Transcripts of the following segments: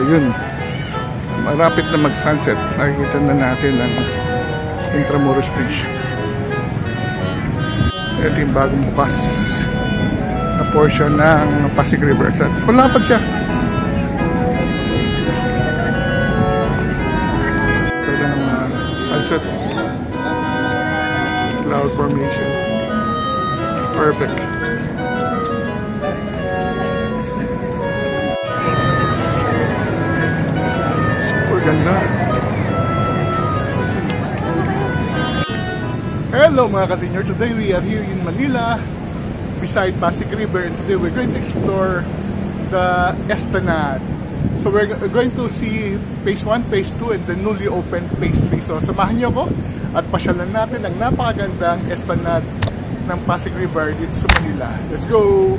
yun, malapit na mag-sunset. Nakikita na natin ang Intramuros Bridge. Ito yung bagong bukas na portion ng Pasig River. Malapad siya. Ito ng sunset. Cloud formation. Perfect. Super ganda. Hello mga ka-senior. Today we are here in Manila beside Pasig River, and today we're going to explore the Esplanade. So we're going to see phase 1, phase 2, and the newly opened phase 3. So samahan niyo ako at pasyalan natin ang napakagandang Esplanade ng Pasig River dito sa Manila. Let's go!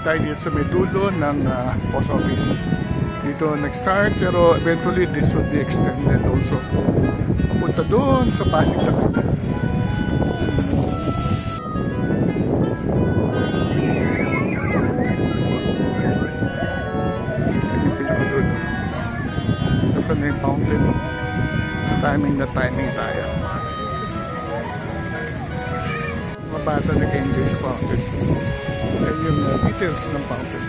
Tayo dito sa may dulo ng post office. Dito nag-start, pero eventually this would be extended also. Papunta doon sa Pasig Laguna. Yung pinakadulo. Kasi na yung fountain. Timing na timing tayo. Mga bata nag-enjoy sa fountain. Yan yung details ng fountain.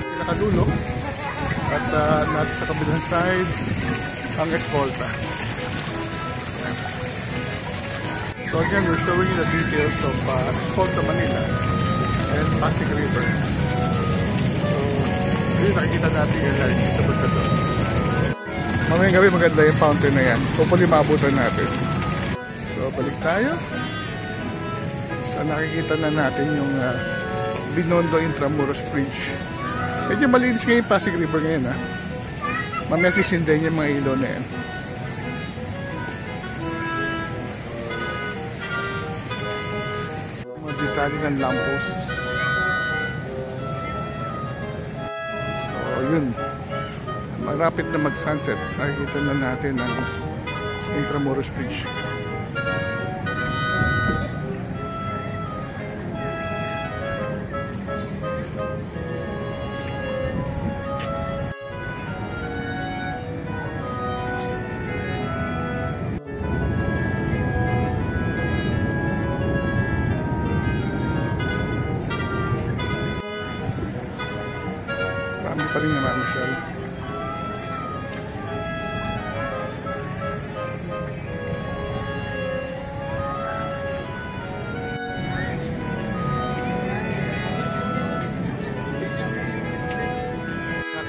Pinakadulo at natin sa kabilang side ang escolta. So again, we're showing you the details of Escolta Manila and Pasig River. So dito nakikita natin yung light sa basta. Mamayang gabi maganda yung fountain na yan. Hopefully maabutan natin. So balik tayo. So nakikita na natin yung Binondo Intramuros Bridge. Medyo malinis ngayon yung Pasig River ngayon, ha. Mamaya sisinday yung mga ilaw na yan. Mga detalye ng lampos. So yun, malapit na mag-sunset. Nakikita na natin ang Intramuros Bridge. Marami pa rin naman siya.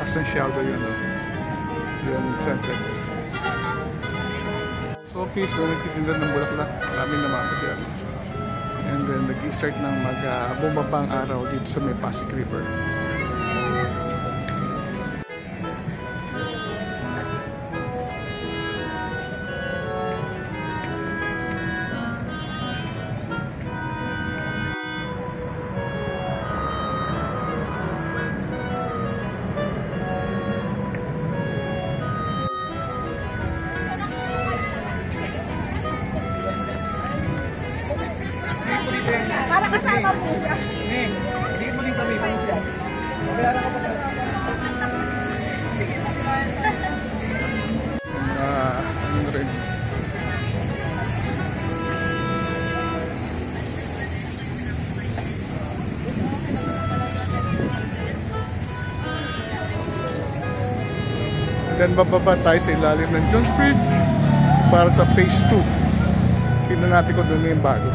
Ng shadow yun, yung sunset. So okay, so nagtitinda ng bulaklak, marami naman dyan. And then nag-start ng bumaba ang araw dito sa may Pasig River. Para kasama po siya. Hindi mo din kami pa siya. Bayaran ka pa siya. Ano rin. Then bababa tayo sa ilalim ng Jones Bridge para sa phase 2. Tingnan natin kung doon yung bago.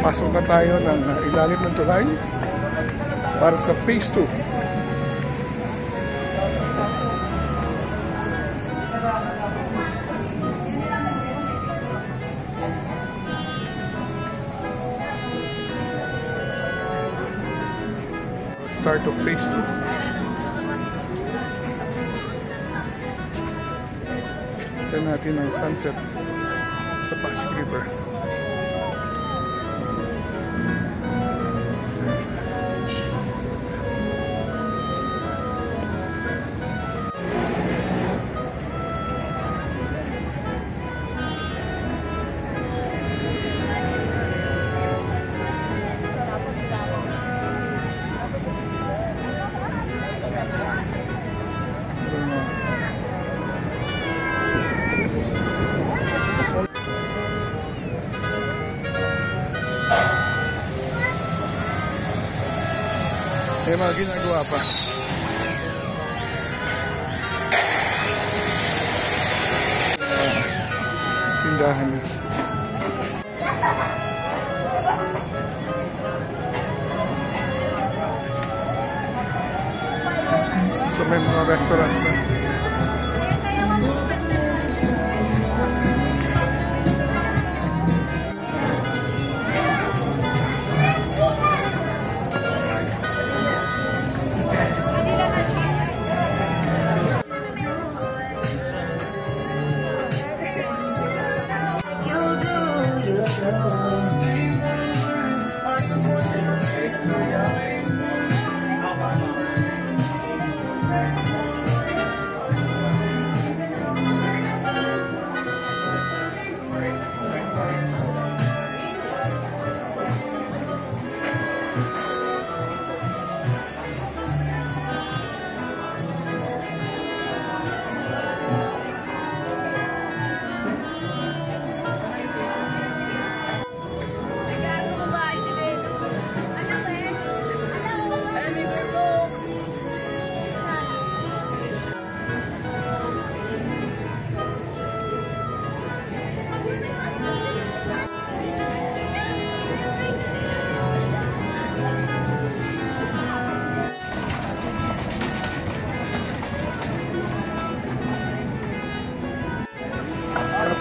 Pasok na tayo ng ilalim ng tulay para sa phase 2. start of phase 2. Ito natin ang sunset sa Pasig River. May mga ginagawa pa. Tindahan. So may mga restaurants na.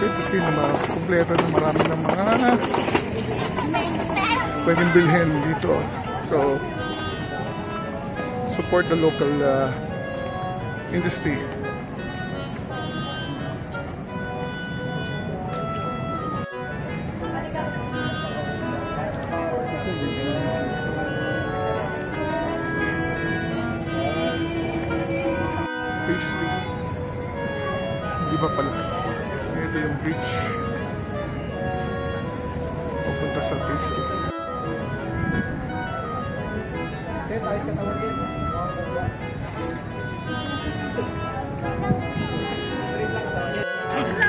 Ito sila mga kumpleto na marami ng mga pwedeng bilhin dito. So, support the local industry. Pastry. Di ba pala? Ito yung bridge papunta sa pastry.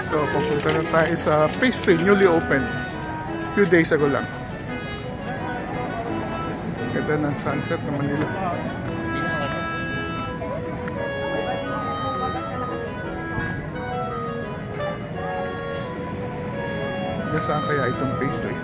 So papunta na tayo sa pastry, newly opened few days ago lang. Ganda ng sunset ng Manila. Saan kaya itong pastry?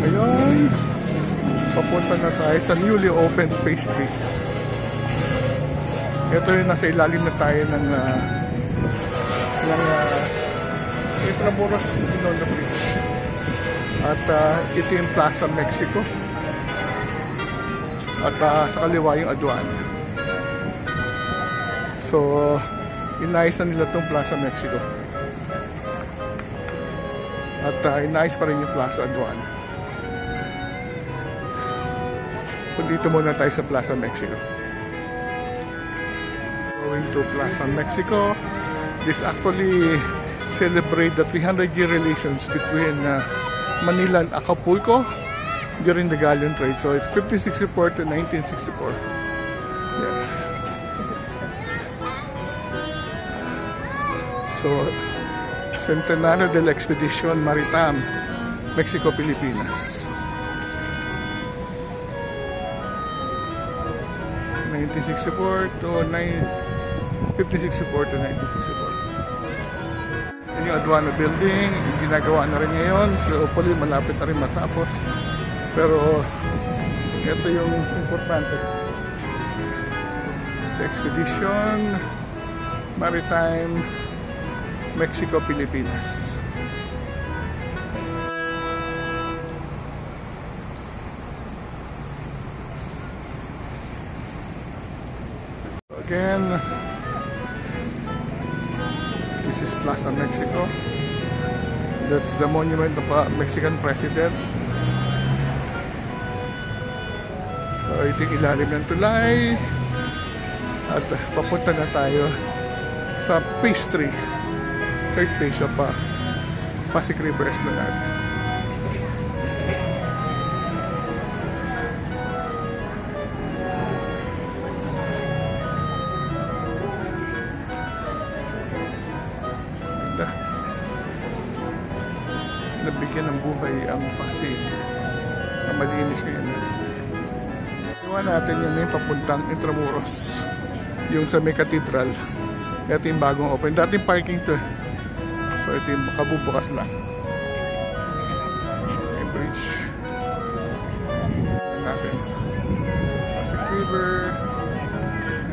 Ayun, papunta na tayo sa newly opened pastry. Ito yung nasa ilalim na tayo ng Intramuros Binondo Bridge. At ito yung Plaza Mexico. At sa kaliwa yung Aduan. So, inayos na nila itong Plaza Mexico. At inayos pa rin yung Plaza Aduan. Dito muna tayo sa Plaza Mexico. Going to Plaza Mexico. This actually celebrate the 300-year relations between Manila and Acapulco during the galleon trade. So it's 1564 to 1964. Yes. So Centenario de la Expedición Maritime Mexico, Pilipinas. 1964 to 1964 to 1964. Yung Aduana building, ginagawa na rin ngayon. So hopefully malapit na rin matapos. Pero ito yung importante. The Expedition Maritime Mexico, Pilipinas. Again, this is Plaza Mexico. That's the monument of a Mexican president. So ito yung ilalim ng tulay. At papunta na tayo sa phase 3, third phase of Pasig River Esplanade. Nabigyan ng buhay ang Pasig na malinis ngayon. Iwan natin yun yung papuntang Intramuros, yung sa may cathedral. Ito yung bagong open. Dating parking to. So ito yung kabubukas lang. Yung bridge natin. Pasig River.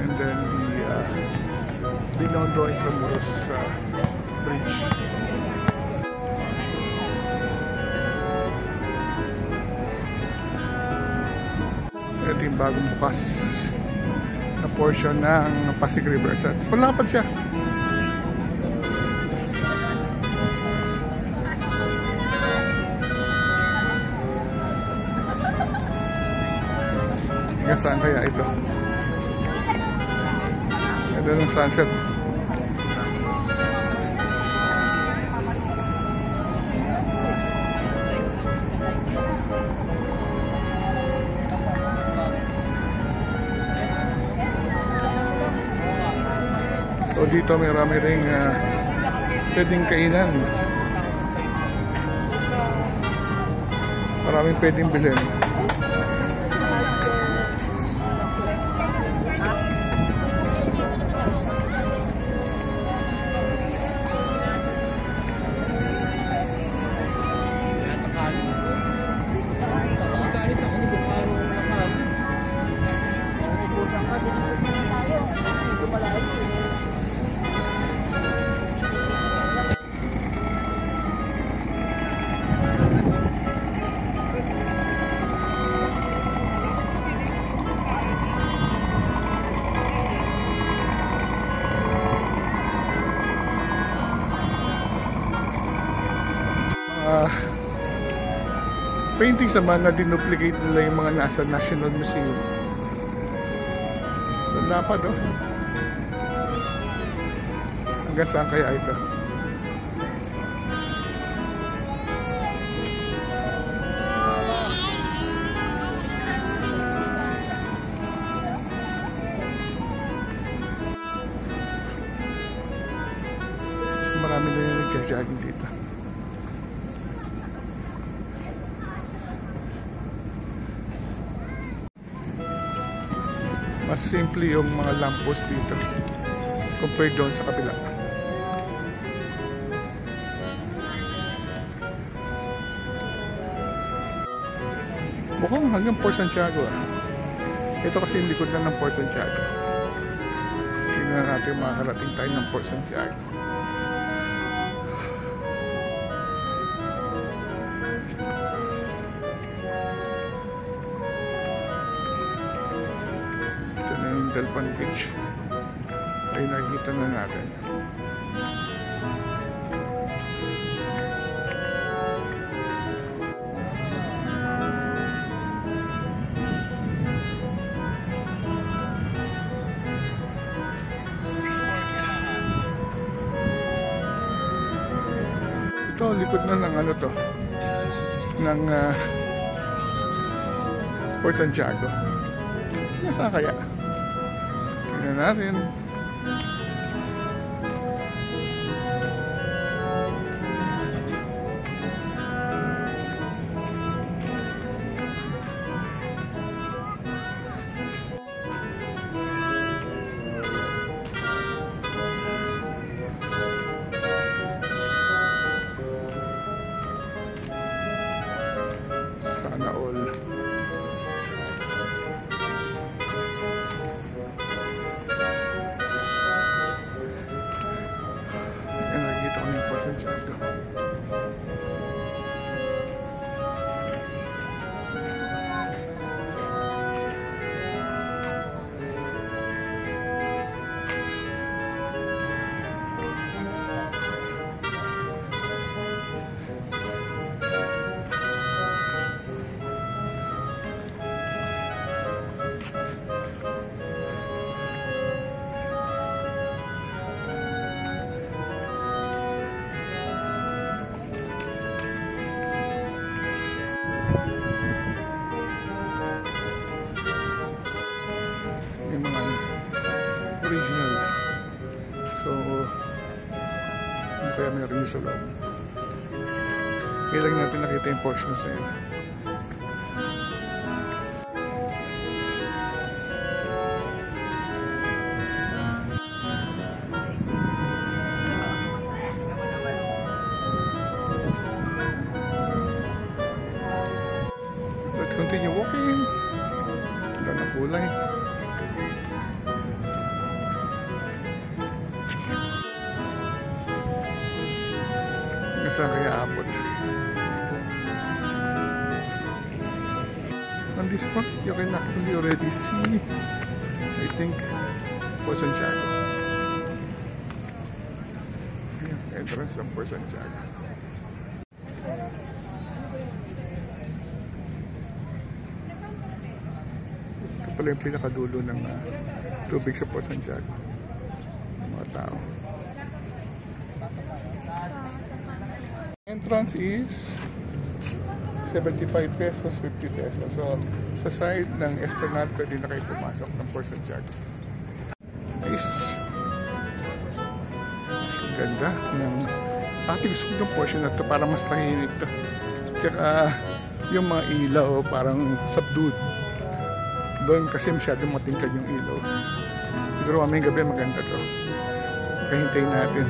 And then the Binondo Intramuros bridge. Ito yung bagong bukas na portion ng Pasig River. Palapad siya. Hanggang saan kaya ito? Ito yung sunset. So dito may marami ring pwedeng kainan. Maraming pwedeng bilhin. Paintings naman na dinuplicate nila yung mga nasa National Museum. So lapad oh. Hanggang saan kaya ito? So marami na yung nagja-jogging dito. Mas simple yung mga lamppost dito compared doon sa kabila. Mukhang hanggang Port Santiago ah. Ito kasi yung likod na ng Port Santiago. Tingnan natin makakarating tayo ng Port Santiago. Dalpan Beach ay nakikita na natin. Ito likod na ng ano to ng Port Santiago. Nasaan kaya? Tingnan natin. Port Santiago. Yung mga original. So, ano kaya meron sa loob? Kailangan natin nakita yung portions na yun. Let's continue walking. Wala na kulay. Hanggang saan kaya abot? On this spot, you can actually already see, I think, Port Santiago. Ayan, entrance ng Port Santiago. Ito pala yung pinakadulo ng tubig sa Port Santiago. Ang mga tao. Entrance is 75 pesos, 50 pesos. So, sa side ng Esplanade, pwede na kayo pumasok ng Port Santiago. Nice. Ganda ng ating gusto yung portion na to para mas tahimik to. Tsaka yung mga ilaw parang subdued. Doon kasi masyadong matingkad yung ilaw. Siguro mamayang gabi maganda to. Kahintayin natin.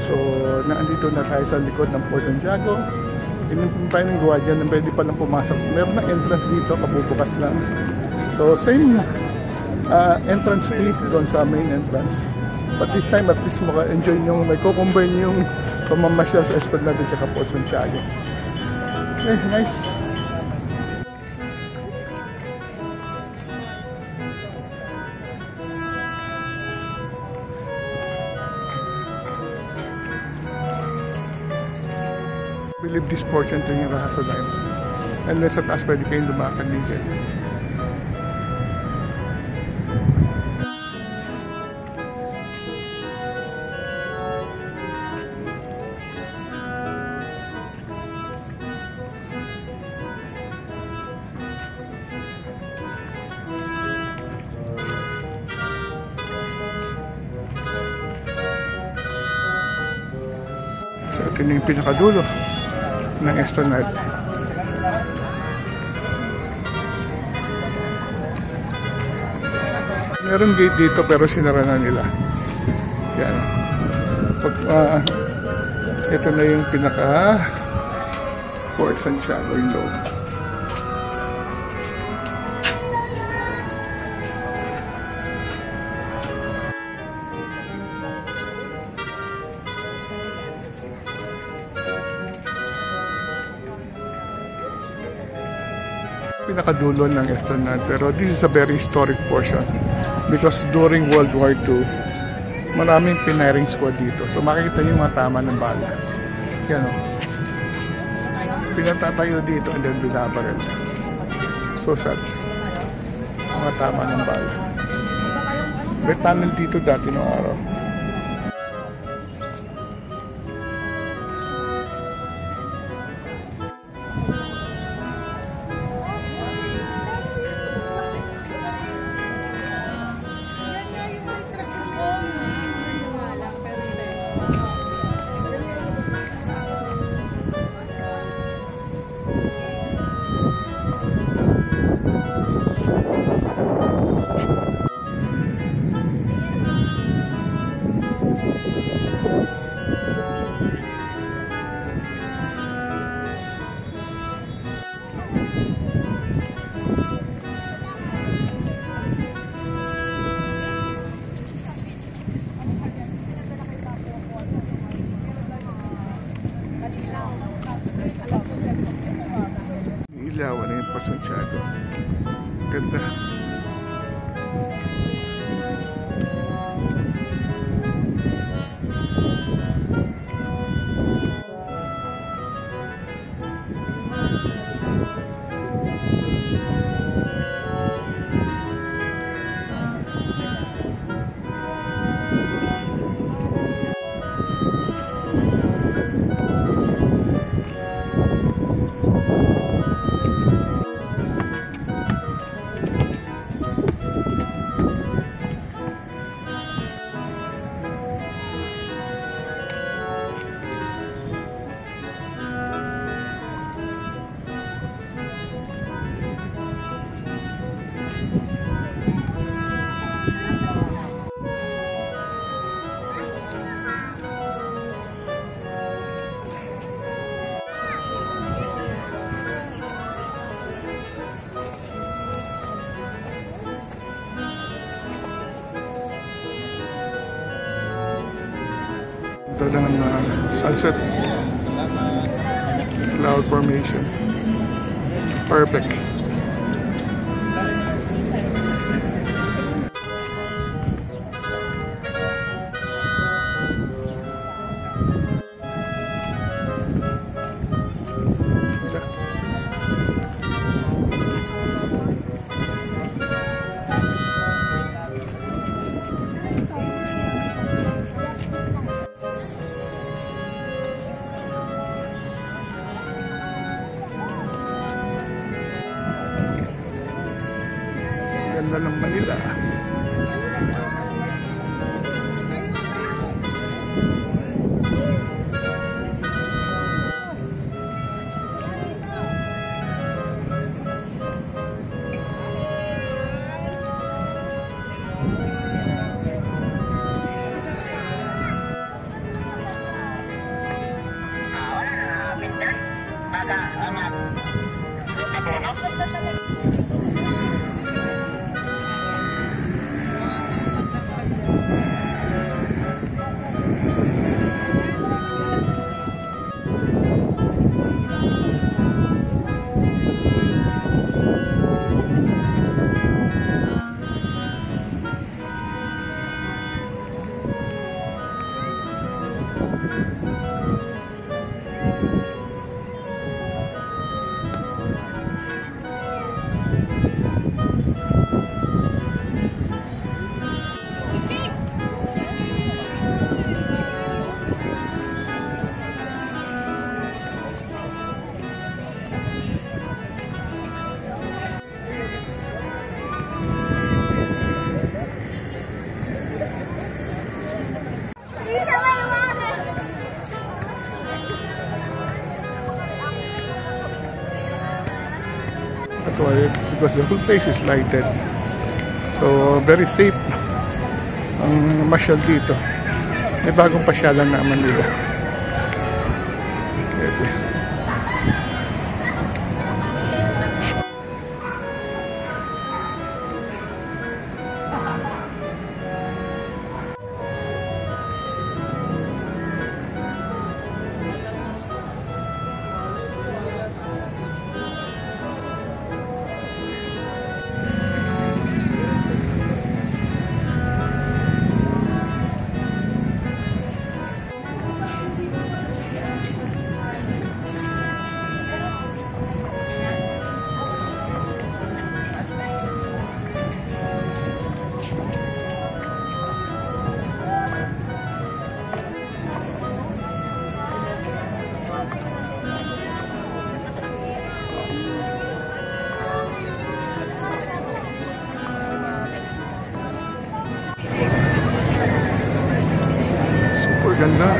So, naandito na tayo sa likod ng Port Santiago. Tinipin tayo ng guardian na pwede palang pumasok. Meron na entrance dito, kabubukas lang. So, same entrance fee doon sa main entrance. But this time, at least maka-enjoy nyo, may kukumbine yung pamamasyal sa Esplanade at saka Port Santiago. Okay, nice. I believe this portion ito yung Rahasa Diamond. Unless sa taas pwede kayong lumakad din dyan. So ito na yung pinakadulo ng Esplanade. Meron gate dito pero sinara na nila. Yan. Ito na yung pinaka Port Santiago yung loob. Pinakadulo ng Esplanade, pero this is a very historic portion because during World War II maraming pinaring squad dito, so makikita yung mga tama ng bala. Yan o, pinatatayo dito and then binabaril. So sad, mga tama ng bala. May tunnel dito dati noong araw. Santiago. Ganda. Ganda ng sunset. Cloud formation. Perfect. Ganda ng Manila. Because the whole place is lighted, so very safe ang masyal dito. May bagong pasyalan na Manila. Ganda.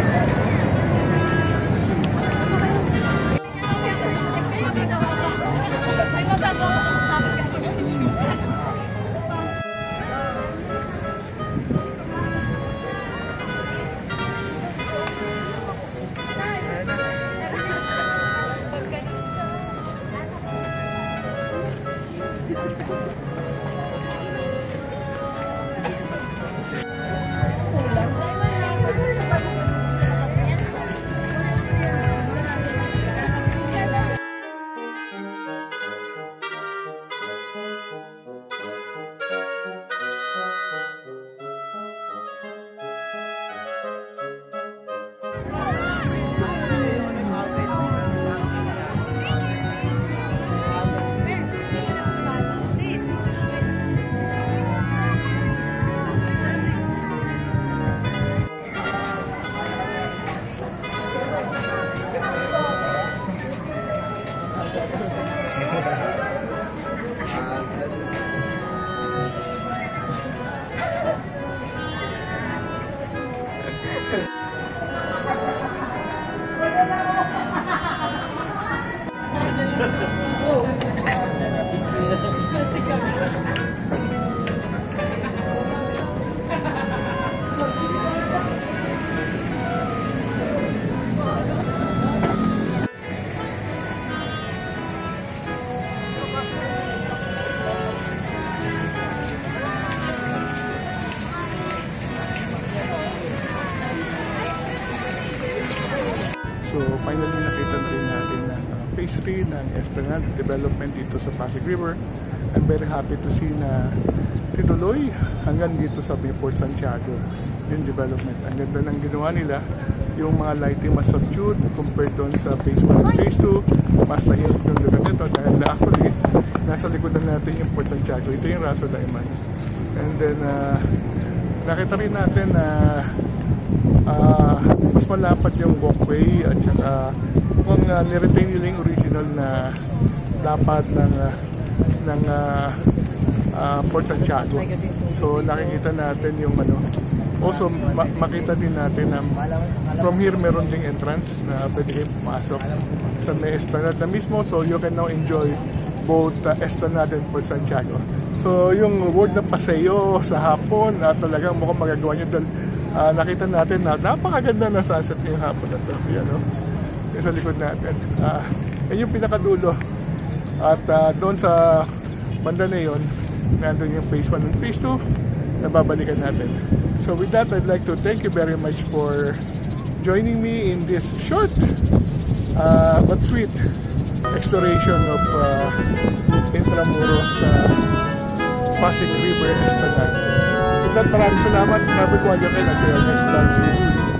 So finally nakita na rin natin ang phase 3 ng Esplanade development dito sa Pasig River. I'm very happy to see na tinuloy hanggang dito sa Port Santiago yung development. Ang ganda ng ginawa nila, yung mga lighting mas subdued compared doon sa phase 1 and phase 2. Mas tahimik yung lugar nito dahil actually nasa likodan natin yung Port Santiago. Ito yung Raso Daiman. And then nakita rin natin na mas malapad yung walkway at saka kung niretain nila yung original na lapad ng Port Santiago. So nakikita natin yung also makita din natin na from here meron ding entrance na pwede kayo pumasok sa may Esplanade na mismo, so you can now enjoy both Esplanade and Port Santiago. So yung word na paseo sa hapon talagang mukhang magagawa nyo dahil nakita natin na napakaganda na sunset yung hapon na ito. Yan, yung sa likod natin. Yan yung pinakadulo. At doon sa banda na yun, nandun yung phase 1 and phase 2 na babalikan natin. So with that, I'd like to thank you very much for joining me in this short but sweet exploration of Intramuros Pasig River Esplanade. With that, maraming salamat. Happy Quadra kayo. Until next time, see you.